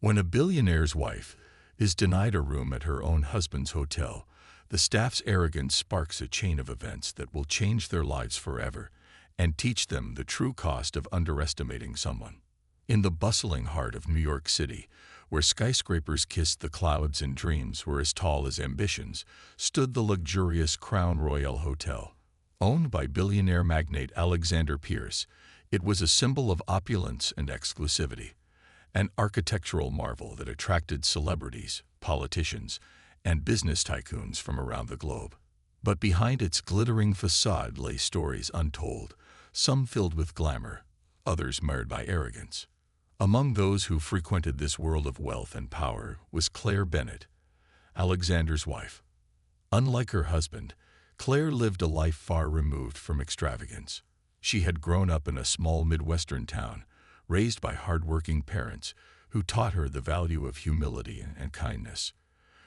When a billionaire's wife is denied a room at her own husband's hotel, the staff's arrogance sparks a chain of events that will change their lives forever and teach them the true cost of underestimating someone. In the bustling heart of New York City, where skyscrapers kissed the clouds and dreams were as tall as ambitions, stood the luxurious Crown Royal Hotel. Owned by billionaire magnate Alexander Pierce, it was a symbol of opulence and exclusivity, an architectural marvel that attracted celebrities, politicians, and business tycoons from around the globe. But behind its glittering facade lay stories untold, some filled with glamour, others marred by arrogance. Among those who frequented this world of wealth and power was Claire Bennett, Alexander's wife. Unlike her husband, Claire lived a life far removed from extravagance. She had grown up in a small Midwestern town, raised by hardworking parents who taught her the value of humility and kindness.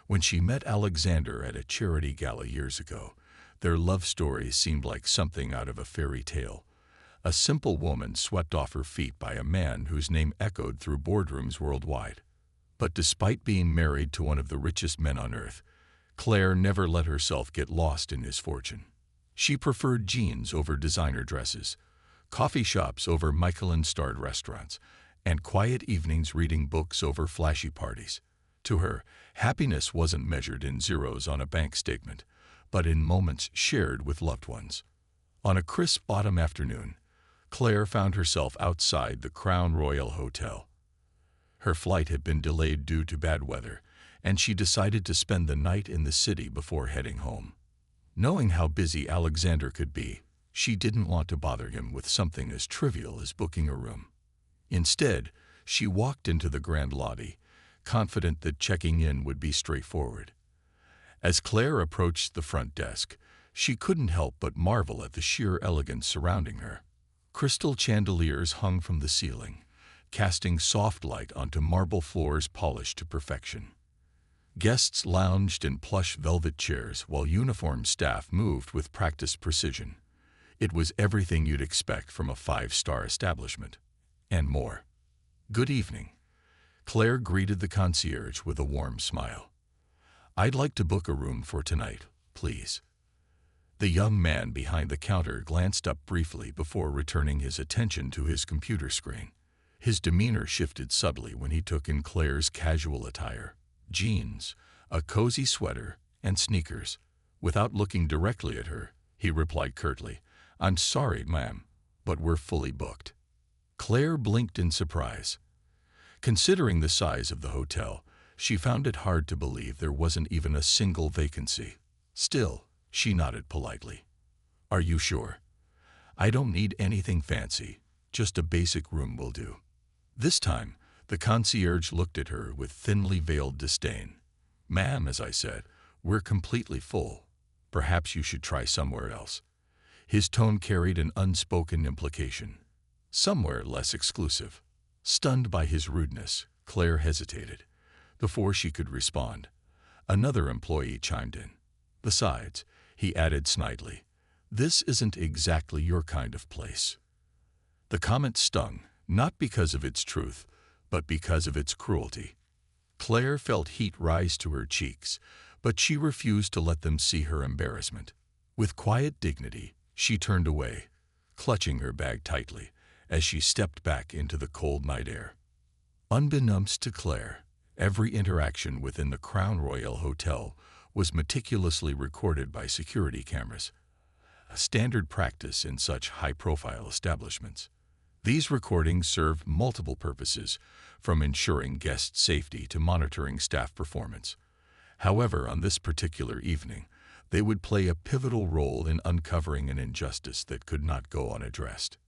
When she met Alexander at a charity gala years ago, their love story seemed like something out of a fairy tale. A simple woman swept off her feet by a man whose name echoed through boardrooms worldwide. But despite being married to one of the richest men on earth, Claire never let herself get lost in his fortune. She preferred jeans over designer dresses, coffee shops over Michelin-starred restaurants, and quiet evenings reading books over flashy parties. To her, happiness wasn't measured in zeros on a bank statement, but in moments shared with loved ones. On a crisp autumn afternoon, Claire found herself outside the Crown Royal Hotel. Her flight had been delayed due to bad weather, and she decided to spend the night in the city before heading home. Knowing how busy Alexander could be, she didn't want to bother him with something as trivial as booking a room. Instead, she walked into the grand lobby, confident that checking in would be straightforward. As Claire approached the front desk, she couldn't help but marvel at the sheer elegance surrounding her. Crystal chandeliers hung from the ceiling, casting soft light onto marble floors polished to perfection. Guests lounged in plush velvet chairs while uniformed staff moved with practiced precision. It was everything you'd expect from a five-star establishment, and more. "Good evening." Claire greeted the concierge with a warm smile. "I'd like to book a room for tonight, please." The young man behind the counter glanced up briefly before returning his attention to his computer screen. His demeanor shifted subtly when he took in Claire's casual attire: jeans, a cozy sweater, and sneakers. Without looking directly at her, he replied curtly, "I'm sorry, ma'am, but we're fully booked." Claire blinked in surprise. Considering the size of the hotel, she found it hard to believe there wasn't even a single vacancy. Still, she nodded politely. "Are you sure? I don't need anything fancy, just a basic room will do." This time, the concierge looked at her with thinly veiled disdain. "Ma'am, as I said, we're completely full. Perhaps you should try somewhere else." His tone carried an unspoken implication. Somewhere less exclusive. Stunned by his rudeness, Claire hesitated. Before she could respond, another employee chimed in. "Besides," he added snidely, "this isn't exactly your kind of place." The comment stung, not because of its truth, but because of its cruelty. Claire felt heat rise to her cheeks, but she refused to let them see her embarrassment. With quiet dignity, she turned away, clutching her bag tightly as she stepped back into the cold night air. Unbeknownst to Claire, every interaction within the Crown Royal Hotel was meticulously recorded by security cameras, a standard practice in such high-profile establishments. These recordings served multiple purposes, from ensuring guest safety to monitoring staff performance. However, on this particular evening, they would play a pivotal role in uncovering an injustice that could not go unaddressed.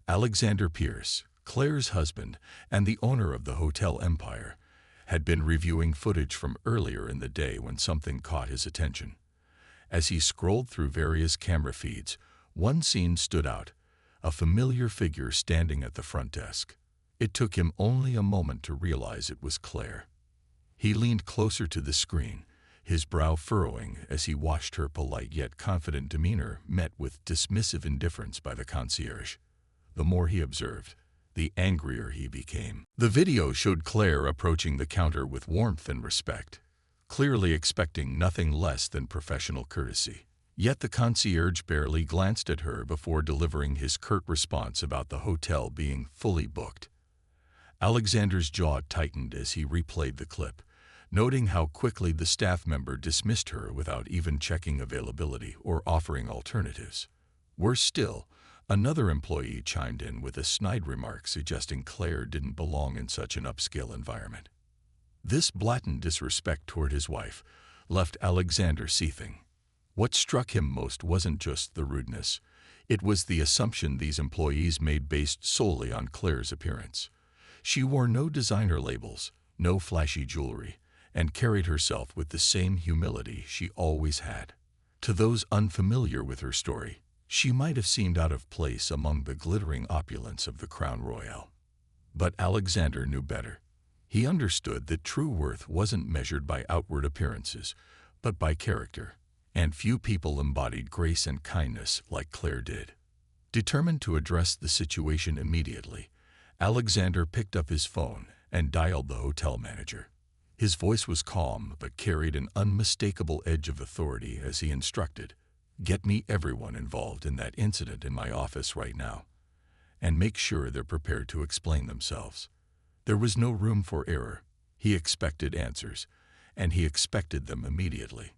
Alexander Pierce, Claire's husband and the owner of the hotel empire, had been reviewing footage from earlier in the day when something caught his attention. As he scrolled through various camera feeds, one scene stood out: a familiar figure standing at the front desk. It took him only a moment to realize it was Claire. He leaned closer to the screen, his brow furrowing as he watched her polite yet confident demeanor met with dismissive indifference by the concierge. The more he observed, the angrier he became. The video showed Claire approaching the counter with warmth and respect, clearly expecting nothing less than professional courtesy. Yet the concierge barely glanced at her before delivering his curt response about the hotel being fully booked. Alexander's jaw tightened as he replayed the clip, noting how quickly the staff member dismissed her without even checking availability or offering alternatives. Worse still, another employee chimed in with a snide remark suggesting Claire didn't belong in such an upscale environment. This blatant disrespect toward his wife left Alexander seething. What struck him most wasn't just the rudeness. It was the assumption these employees made based solely on Claire's appearance. She wore no designer labels, no flashy jewelry, and carried herself with the same humility she always had. To those unfamiliar with her story, she might have seemed out of place among the glittering opulence of the Crown Royal. But Alexander knew better. He understood that true worth wasn't measured by outward appearances, but by character, and few people embodied grace and kindness like Claire did. Determined to address the situation immediately, Alexander picked up his phone and dialed the hotel manager. His voice was calm but carried an unmistakable edge of authority as he instructed, "Get me everyone involved in that incident in my office right now, and make sure they're prepared to explain themselves." There was no room for error. He expected answers, and he expected them immediately.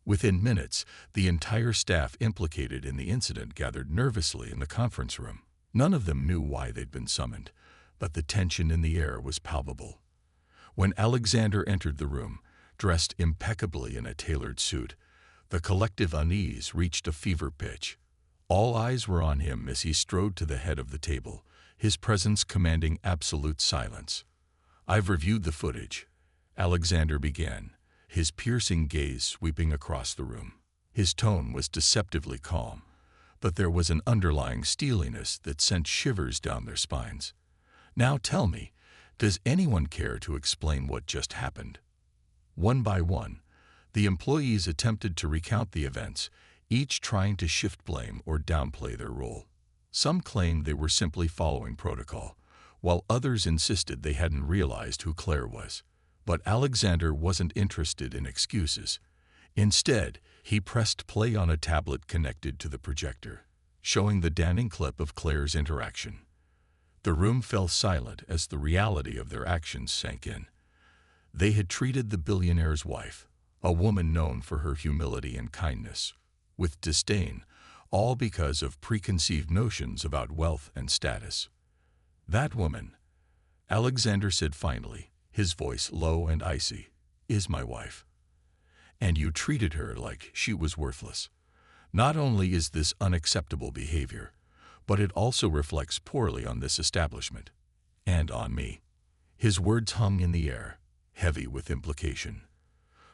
Within minutes, the entire staff implicated in the incident gathered nervously in the conference room. None of them knew why they'd been summoned, but the tension in the air was palpable. When Alexander entered the room, dressed impeccably in a tailored suit, the collective unease reached a fever pitch. All eyes were on him as he strode to the head of the table, his presence commanding absolute silence. "I've reviewed the footage," Alexander began, his piercing gaze sweeping across the room. His tone was deceptively calm, but there was an underlying steeliness that sent shivers down their spines. "Now tell me, does anyone care to explain what just happened?" One by one, the employees attempted to recount the events, each trying to shift blame or downplay their role. Some claimed they were simply following protocol, while others insisted they hadn't realized who Claire was. But Alexander wasn't interested in excuses. Instead, he pressed play on a tablet connected to the projector, showing the damning clip of Claire's interaction. The room fell silent as the reality of their actions sank in. They had treated the billionaire's wife, a woman known for her humility and kindness, with disdain, all because of preconceived notions about wealth and status. "That woman," Alexander said finally, his voice low and icy, "is my wife. And you treated her like she was worthless. Not only is this unacceptable behavior, but it also reflects poorly on this establishment, and on me." His words hung in the air, heavy with implication.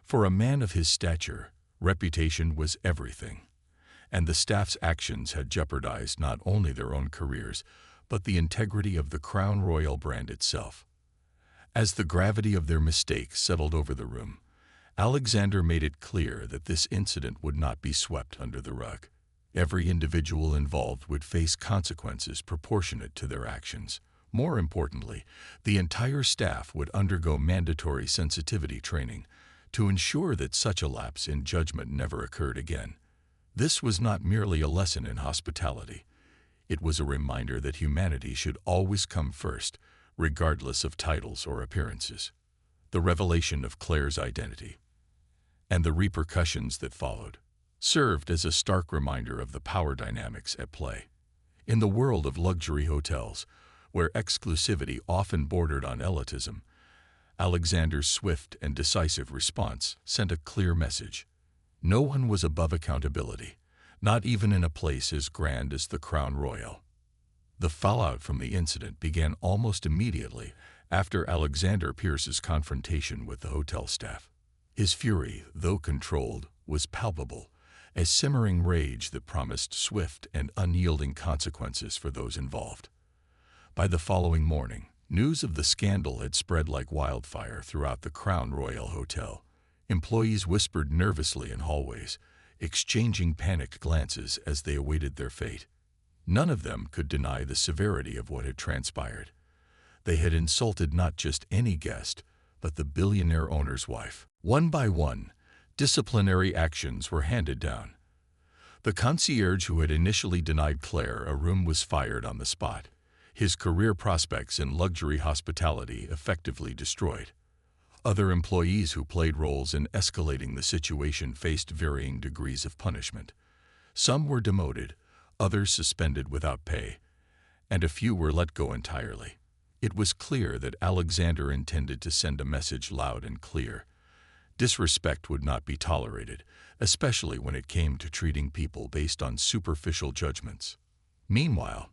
For a man of his stature, reputation was everything, and the staff's actions had jeopardized not only their own careers, but the integrity of the Crown Royal brand itself. As the gravity of their mistake settled over the room, Alexander made it clear that this incident would not be swept under the rug. Every individual involved would face consequences proportionate to their actions. More importantly, the entire staff would undergo mandatory sensitivity training to ensure that such a lapse in judgment never occurred again. This was not merely a lesson in hospitality. It was a reminder that humanity should always come first, regardless of titles or appearances. The revelation of Claire's identity, and the repercussions that followed, served as a stark reminder of the power dynamics at play. In the world of luxury hotels, where exclusivity often bordered on elitism, Alexander's swift and decisive response sent a clear message. No one was above accountability, not even in a place as grand as the Crown Royal. The fallout from the incident began almost immediately after Alexander Pierce's confrontation with the hotel staff. His fury, though controlled, was palpable, a simmering rage that promised swift and unyielding consequences for those involved. By the following morning, news of the scandal had spread like wildfire throughout the Crown Royal Hotel. Employees whispered nervously in hallways, exchanging panicked glances as they awaited their fate. None of them could deny the severity of what had transpired. They had insulted not just any guest, but the billionaire owner's wife. One by one, disciplinary actions were handed down. The concierge who had initially denied Claire a room was fired on the spot, his career prospects in luxury hospitality effectively destroyed. Other employees who played roles in escalating the situation faced varying degrees of punishment. Some were demoted, others suspended without pay, and a few were let go entirely. It was clear that Alexander intended to send a message loud and clear. Disrespect would not be tolerated, especially when it came to treating people based on superficial judgments. Meanwhile,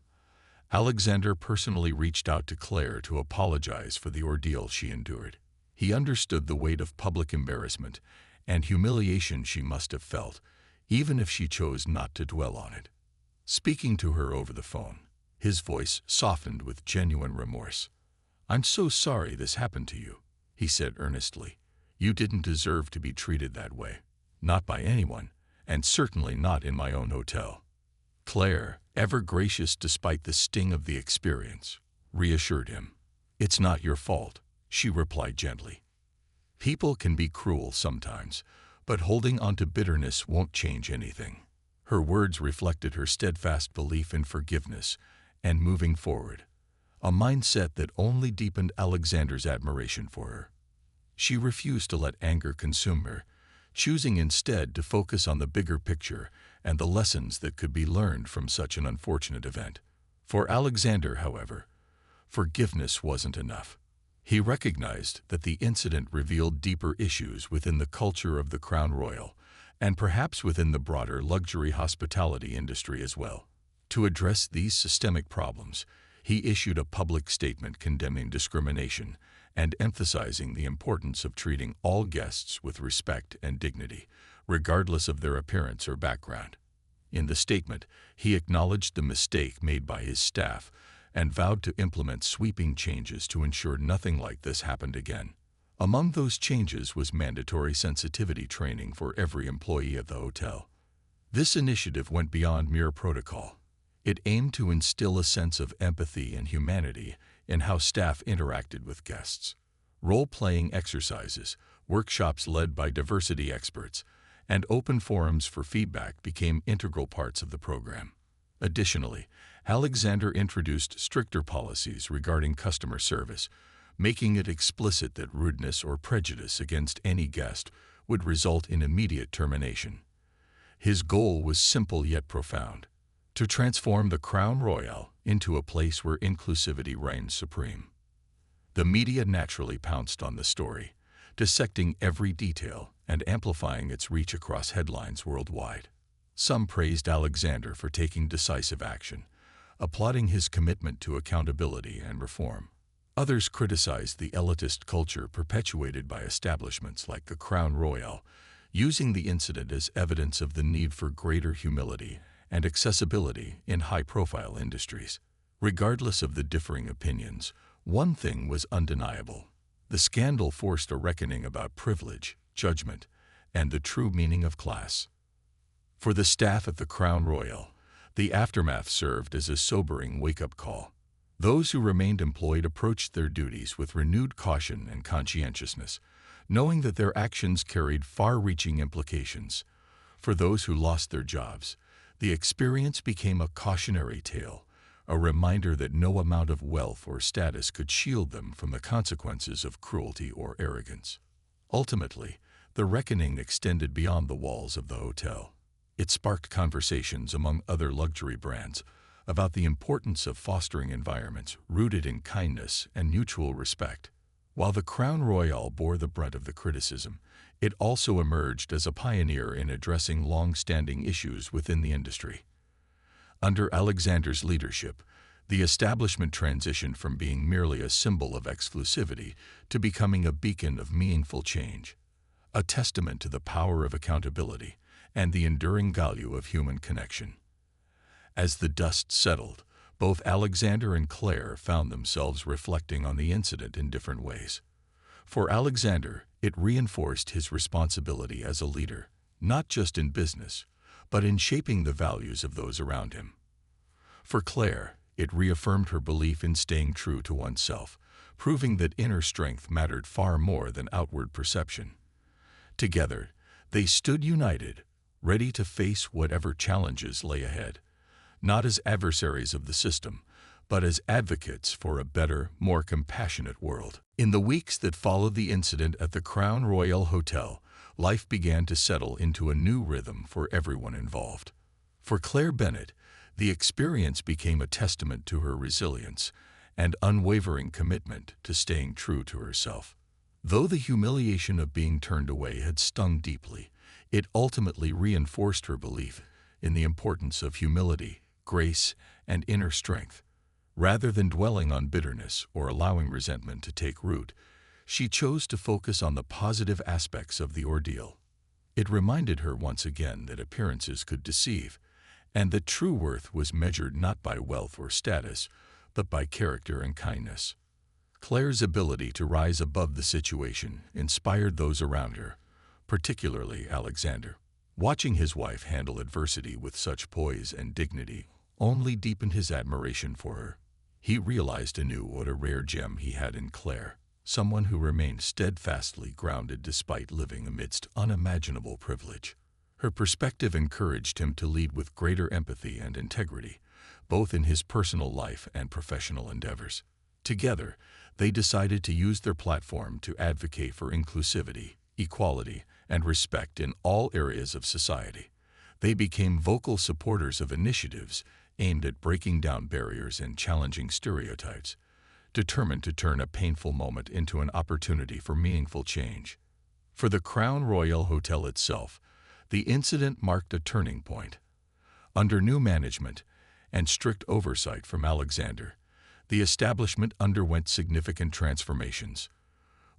Alexander personally reached out to Claire to apologize for the ordeal she endured. He understood the weight of public embarrassment and humiliation she must have felt, even if she chose not to dwell on it. Speaking to her over the phone, his voice softened with genuine remorse. "I'm so sorry this happened to you," he said earnestly. "You didn't deserve to be treated that way. Not by anyone, and certainly not in my own hotel." Claire, ever gracious despite the sting of the experience, reassured him. "It's not your fault," she replied gently. "People can be cruel sometimes, but holding on to bitterness won't change anything." Her words reflected her steadfast belief in forgiveness and moving forward, a mindset that only deepened Alexander's admiration for her. She refused to let anger consume her, choosing instead to focus on the bigger picture and the lessons that could be learned from such an unfortunate event. For Alexander, however, forgiveness wasn't enough. He recognized that the incident revealed deeper issues within the culture of the Crown Royal, and perhaps within the broader luxury hospitality industry as well. To address these systemic problems, he issued a public statement condemning discrimination and emphasizing the importance of treating all guests with respect and dignity, regardless of their appearance or background. In the statement, he acknowledged the mistake made by his staff and vowed to implement sweeping changes to ensure nothing like this happened again. Among those changes was mandatory sensitivity training for every employee of the hotel. This initiative went beyond mere protocol. It aimed to instill a sense of empathy and humanity in how staff interacted with guests. Role-playing exercises, workshops led by diversity experts, and open forums for feedback became integral parts of the program. Additionally, Alexander introduced stricter policies regarding customer service, making it explicit that rudeness or prejudice against any guest would result in immediate termination. His goal was simple yet profound: to transform the Crown Royal into a place where inclusivity reigned supreme. The media naturally pounced on the story, dissecting every detail and amplifying its reach across headlines worldwide. Some praised Alexander for taking decisive action, applauding his commitment to accountability and reform. Others criticized the elitist culture perpetuated by establishments like the Crown Royal, using the incident as evidence of the need for greater humility and accessibility in high-profile industries. Regardless of the differing opinions, one thing was undeniable: the scandal forced a reckoning about privilege, judgment, and the true meaning of class. For the staff at the Crown Royal, the aftermath served as a sobering wake-up call. Those who remained employed approached their duties with renewed caution and conscientiousness, knowing that their actions carried far-reaching implications. For those who lost their jobs, the experience became a cautionary tale, a reminder that no amount of wealth or status could shield them from the consequences of cruelty or arrogance. Ultimately, the reckoning extended beyond the walls of the hotel. It sparked conversations among other luxury brands about the importance of fostering environments rooted in kindness and mutual respect. While the Crown Royal bore the brunt of the criticism, it also emerged as a pioneer in addressing long-standing issues within the industry. Under Alexander's leadership, the establishment transitioned from being merely a symbol of exclusivity to becoming a beacon of meaningful change, a testament to the power of accountability and the enduring value of human connection. As the dust settled, both Alexander and Claire found themselves reflecting on the incident in different ways. For Alexander, it reinforced his responsibility as a leader, not just in business, but in shaping the values of those around him. For Claire, it reaffirmed her belief in staying true to oneself, proving that inner strength mattered far more than outward perception. Together, they stood united, ready to face whatever challenges lay ahead, not as adversaries of the system, but as advocates for a better, more compassionate world. In the weeks that followed the incident at the Crown Royal Hotel, life began to settle into a new rhythm for everyone involved. For Claire Bennett, the experience became a testament to her resilience and unwavering commitment to staying true to herself. Though the humiliation of being turned away had stung deeply, it ultimately reinforced her belief in the importance of humility, grace, and inner strength. Rather than dwelling on bitterness or allowing resentment to take root, she chose to focus on the positive aspects of the ordeal. It reminded her once again that appearances could deceive, and that true worth was measured not by wealth or status, but by character and kindness. Claire's ability to rise above the situation inspired those around her, particularly Alexander. Watching his wife handle adversity with such poise and dignity only deepened his admiration for her. He realized anew what a rare gem he had in Claire, someone who remained steadfastly grounded despite living amidst unimaginable privilege. Her perspective encouraged him to lead with greater empathy and integrity, both in his personal life and professional endeavors. Together, they decided to use their platform to advocate for inclusivity, equality, and respect in all areas of society. They became vocal supporters of initiatives aimed at breaking down barriers and challenging stereotypes, determined to turn a painful moment into an opportunity for meaningful change. For the Crown Royal Hotel itself, the incident marked a turning point. Under new management and strict oversight from Alexander, the establishment underwent significant transformations.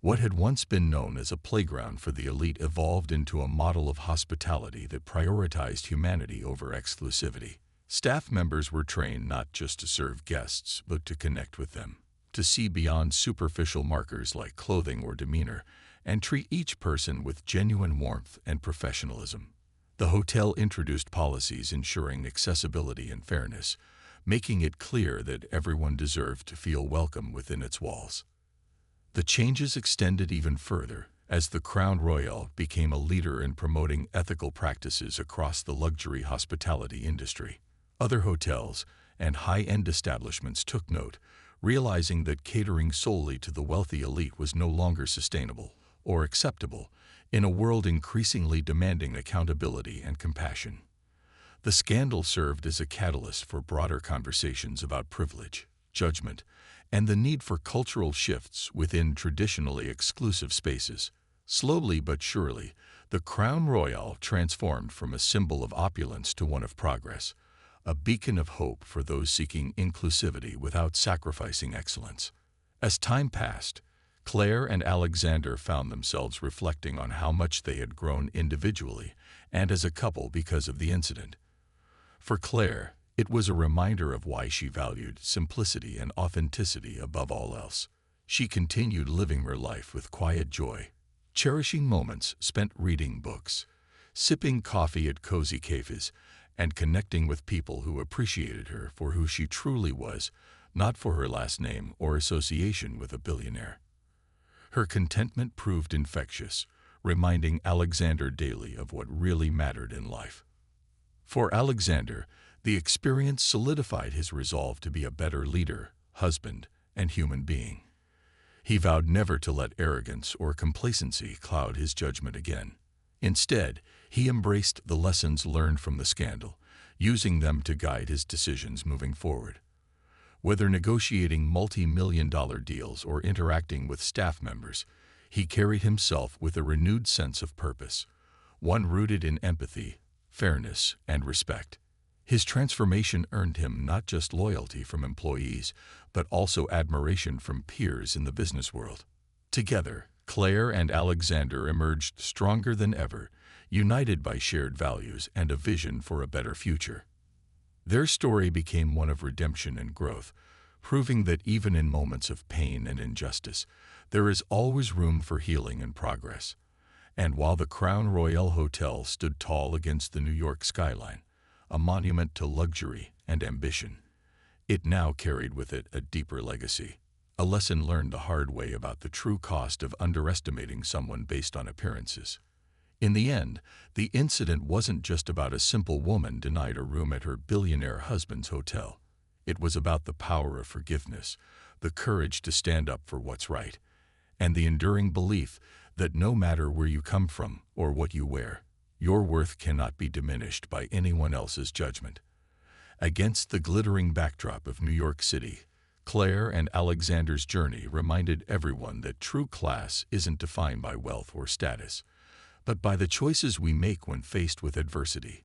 What had once been known as a playground for the elite evolved into a model of hospitality that prioritized humanity over exclusivity. Staff members were trained not just to serve guests, but to connect with them, to see beyond superficial markers like clothing or demeanor, and treat each person with genuine warmth and professionalism. The hotel introduced policies ensuring accessibility and fairness, making it clear that everyone deserved to feel welcome within its walls. The changes extended even further as the Crown Royal became a leader in promoting ethical practices across the luxury hospitality industry. Other hotels and high-end establishments took note, realizing that catering solely to the wealthy elite was no longer sustainable or acceptable in a world increasingly demanding accountability and compassion. The scandal served as a catalyst for broader conversations about privilege, judgment, and the need for cultural shifts within traditionally exclusive spaces. Slowly but surely, the Crown Royal transformed from a symbol of opulence to one of progress, a beacon of hope for those seeking inclusivity without sacrificing excellence. As time passed, Claire and Alexander found themselves reflecting on how much they had grown individually and as a couple because of the incident. For Claire, it was a reminder of why she valued simplicity and authenticity above all else. She continued living her life with quiet joy, cherishing moments spent reading books, sipping coffee at cozy cafes, and connecting with people who appreciated her for who she truly was, not for her last name or association with a billionaire. Her contentment proved infectious, reminding Alexander daily of what really mattered in life. For Alexander, the experience solidified his resolve to be a better leader, husband, and human being. He vowed never to let arrogance or complacency cloud his judgment again. Instead, he embraced the lessons learned from the scandal, using them to guide his decisions moving forward. Whether negotiating multi-million-dollar deals or interacting with staff members, he carried himself with a renewed sense of purpose, one rooted in empathy, fairness, and respect. His transformation earned him not just loyalty from employees, but also admiration from peers in the business world. Together, Claire and Alexander emerged stronger than ever, united by shared values and a vision for a better future. Their story became one of redemption and growth, proving that even in moments of pain and injustice, there is always room for healing and progress. And while the Crown Royal Hotel stood tall against the New York skyline, a monument to luxury and ambition, It now carried with it a deeper legacy, a lesson learned the hard way about the true cost of underestimating someone based on appearances. In the end, the incident wasn't just about a simple woman denied a room at her billionaire husband's hotel. It was about the power of forgiveness, the courage to stand up for what's right, and the enduring belief that no matter where you come from or what you wear, your worth cannot be diminished by anyone else's judgment. Against the glittering backdrop of New York City, Claire and Alexander's journey reminded everyone that true class isn't defined by wealth or status, but by the choices we make when faced with adversity.